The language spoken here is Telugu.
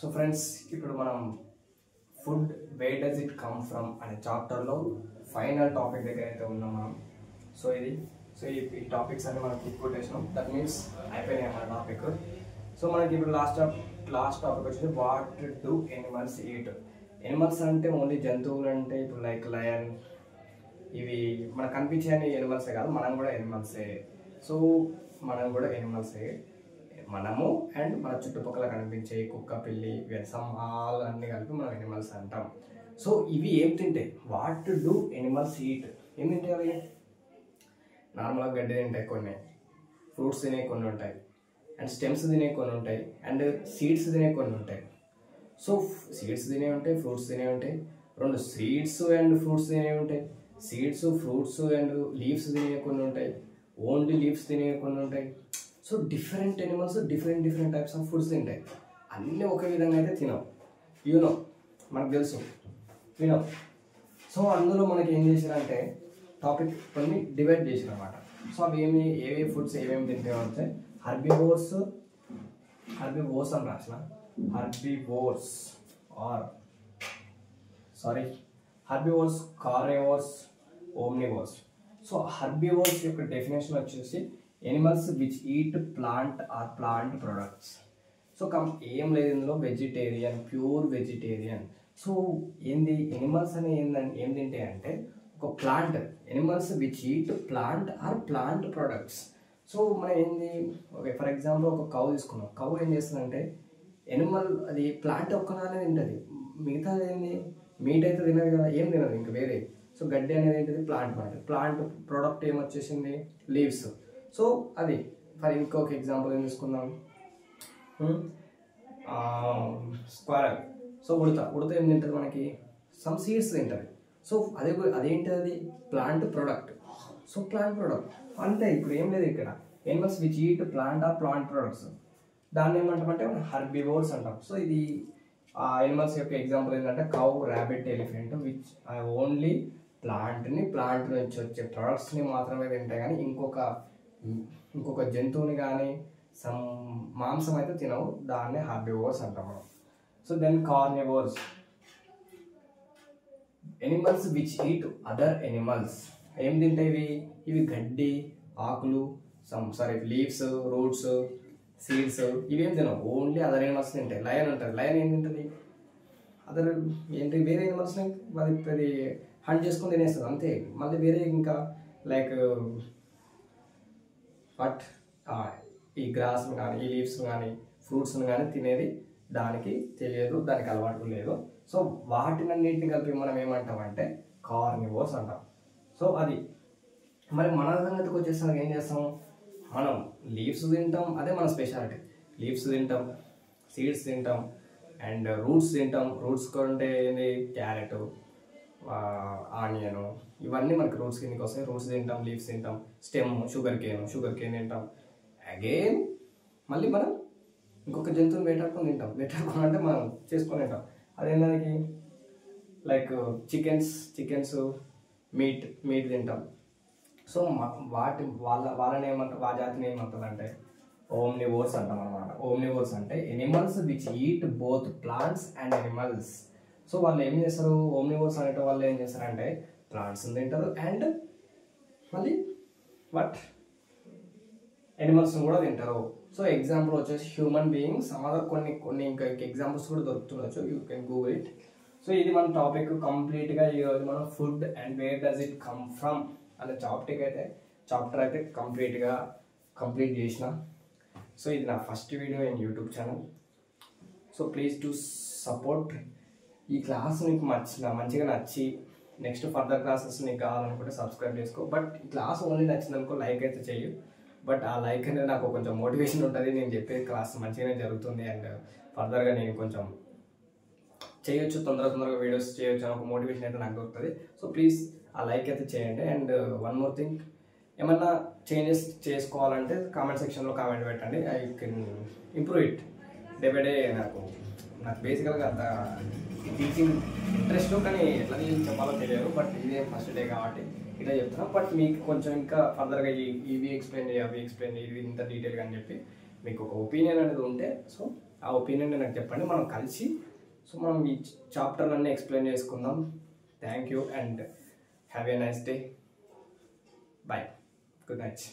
సో ఫ్రెండ్స్, ఇప్పుడు మనం food wear does it come from అనే చాప్టర్లో ఫైనల్ టాపిక్ దగ్గర అయితే ఉన్నాం మనం. సో ఈ టాపిక్స్ అన్ని మనం కొట్టేసినాం. దట్ మీన్స్ అయిపోయినాయి మన టాపిక్. సో మనకి ఇప్పుడు లాస్ట్ టాపిక్ వచ్చేసి what do animals eat. Animals అంటే ఓన్లీ జంతువులు, అంటే ఇప్పుడు లైక్ లయన్, ఇవి మనకు కనిపించే ఎనిమల్సే కాదు, మనం కూడా ఎనిమల్సే. సో మనం కూడా ఎనిమల్సే, మనము అండ్ మన చుట్టుపక్కల కనిపించే కుక్క, పిల్లి, వ్యసం, ఆల్ అన్ని కలిపి మనం ఎనిమల్స్ అంటాం. సో ఇవి ఏం తింటాయి? What do animals eat? ఏం తింటాయి అవి? నార్మల్గా గడ్డి తింటాయి, కొన్ని ఫ్రూట్స్ తినే కొన్ని ఉంటాయి, అండ్ స్టెమ్స్ తినే కొన్ని ఉంటాయి, అండ్ సీడ్స్ తినే కొన్ని ఉంటాయి. సో సీడ్స్ తినే ఉంటాయి, ఫ్రూట్స్ తినే ఉంటాయి. రెండు సీడ్స్ అండ్ ఫ్రూట్స్ తినే ఉంటాయి, సీడ్స్, ఫ్రూట్స్ అండ్ లీవ్స్ తినే కొన్ని ఉంటాయి, ఓన్లీ లీవ్స్ తినే కొన్ని ఉంటాయి. So different animals different types of foods తింటాయి. అన్నీ ఒకే విధంగా అయితే తినవు, యూనో, మనకు తెలుసు, వినో. సో అందులో మనకి ఏం చేశారంటే టాపిక్ కొన్ని డివైడ్ చేసారు అన్నమాట. సో అవి ఏవి ఫుడ్స్ ఏమేమి తింటాయి అంటే హర్బివోర్స్ అని రాసిన, herbivores, carnivores, omnivores. So herbivores యొక్క డెఫినేషన్ వచ్చేసి animals which eat plant or plant products. So ఏం లేదు ఇందులో, వెజిటేరియన్, ప్యూర్ వెజిటేరియన్. సో ఏంది ఎనిమల్స్ అని ఏం తింటాయి అంటే ఒక plant, animals which eat plant or plant products. So మనం ఏంది, ఓకే ఫర్ ఎగ్జాంపుల్ ఒక కౌ తీసుకున్నాం. కౌ ఏం చేస్తుందంటే ఎనిమల్ అది ప్లాంట్ ఒక్కదానే తింటుంది, మిగతా ఏంది మీట్ అయితే తినదు కదా, ఏం తినదు ఇంకా వేరే. సో గడ్డి అనేది ఏంటిది, ప్లాంట్ ప్రోడక్ట్ ఏమొచ్చేసింది, లీవ్స్. సో అది ఫర్ ఇంకొక ఎగ్జాంపుల్ ఏం తీసుకుందాం, స్క్వారల్. సో ఉడత ఏం తింటుంది మనకి, సమ్ సీడ్స్ తింటుంది. సో అదేంటి, అది plant product. So plant product అంతే. ఇప్పుడు ఏం లేదు ఇక్కడ, animals which eat plant or plant products, దాన్ని ఏమంటామంటే మనం హర్బివోర్స్ అంటాం. సో ఇది ఆ ఎనిమల్స్ యొక్క ఎగ్జాంపుల్ ఏంటంటే cow, rabbit, elephant which only plant నుంచి వచ్చే ప్రొడక్ట్స్ని మాత్రమే తింటాయి, కానీ ఇంకొక జంతువుని కానీ సమ్ మాంసం అయితే తినవు, దాన్ని హర్బివోర్స్ అంటాం మనం. So then carnivores, animals which eat other animals. ఏం తింటాయి ఇవి గడ్డి, ఆకులు, లీవ్స్, రూట్స్, సీడ్స్, ఇవేం తినవు, ఓన్లీ అదర్ ఎనిమల్స్ తింటాయి. లయన్ ఉంటుంది, లయన్ ఏం తింటుంది, అదర్ ఏంటి వేరే ఎనిమల్స్ని అది హంట్ చేసుకొని తినేస్తుంది అంతే. మళ్ళీ వేరే ఇంకా లైక్ ఈ గ్రాస్ని కానీ, ఈ లీవ్స్ని కానీ, ఫ్రూట్స్ని కానీ తినేది దానికి తెలియదు, దానికి అలవాటు లేదు. సో వాటినన్నింటిని కలిపి మనం ఏమంటామంటే కార్నివోర్స్ అంటాం. సో అది మరి మన సంగతికి వచ్చేసరికి ఏం చేస్తాం, మనం లీవ్స్ తింటాం, అదే మన స్పెషాలిటీ. లీవ్స్ తింటాం, సీడ్స్ తింటాం, అండ్ రూట్స్ తింటాం. రూట్స్ కొంటే ఏంది, క్యారెట్, ఆనియన్, ఇవన్నీ మనకి రూట్స్ కిందకి వస్తాయి. రూట్స్ తింటాం, లీవ్స్ తింటాం, స్టెమ్, షుగర్ కేన్ తింటాం. అగైన్ మళ్ళీ మనం ఇంకొక జంతువుని వేటాడుకొని తింటాం. వేటాడుకొని అంటే మనం చేసుకొని తింటాం. అదేందానికి లైక్ చికెన్స్, మీట్ తింటాం. సో వాళ్ళని ఏమంటారు, ఆ జాతిని ఏమంటారు అంటే ఓమ్నివోర్స్ అంటాం అనమాట. ఓమ్నివోర్స్ అంటే animals which eat both plants and animals. So వాళ్ళు ఏం చేస్తారు, ఓమ్నివోర్స్ అనేట వాళ్ళు ఏం చేస్తారంటే ప్లాంట్స్ తింటారు అండ్ మళ్ళీ ఎనిమల్స్ కూడా తింటారు. సో ఎగ్జాంపుల్ వచ్చేసి హ్యూమన్ బీయింగ్స్, కొన్ని ఇంకా ఎగ్జాంపుల్స్ కూడా దొరుకుతుండొచ్చు, you can google it. So ఇది మన టాపిక్ కంప్లీట్గా. ఈరోజు మనం food and where does it come from అనే చాప్టర్ అయితే కంప్లీట్ చేసిన. సో ఇది నా first video in YouTube channel. So please to support. ఈ క్లాస్ నీకు మంచిగా నచ్చి నెక్స్ట్ ఫర్దర్ క్లాసెస్ నీకు కావాలనుకుంటే సబ్స్క్రైబ్ చేసుకో. బట్ ఈ క్లాస్ ఓన్లీ నచ్చిందనుకో లైక్ అయితే చెయ్యి. బట్ ఆ లైక్ అనేది నాకు కొంచెం మోటివేషన్ ఉంటుంది, నేను చెప్పే క్లాస్ మంచిగానే జరుగుతుంది అండ్ ఫర్దర్గా నేను కొంచెం చేయొచ్చు, తొందరగా వీడియోస్ చేయొచ్చు అని ఒక మోటివేషన్ అయితే నాకు దొరుకుతుంది. సో ప్లీజ్ ఆ లైక్ అయితే చేయండి. అండ్ వన్ మోర్ థింగ్, ఏమన్నా చేంజెస్ చేసుకోవాలంటే కామెంట్ సెక్షన్లో కామెంట్ పెట్టండి. I can improve it day by day. నాకు బేసికల్గా అంత టీచింగ్ ఇంట్రెస్ట్, కానీ ఎట్లా చెప్పాలో తెలియదు. బట్ ఇదే ఫస్ట్ డే కాబట్టి ఇట్లా చెప్తున్నా. బట్ మీకు కొంచెం ఇంకా ఫర్దర్గా ఇవి ఎక్స్ప్లెయిన్ ఇది ఇంత డీటెయిల్గా అని చెప్పి మీకు ఒక ఒపీనియన్ అనేది ఉంటే, సో ఆ ఒపీనియన్ నాకు చెప్పండి, మనం కలిసి సో మనం ఈ చాప్టర్లన్నీ ఎక్స్ప్లెయిన్ చేసుకుందాం. Thank you and have a nice day. Bye, good night.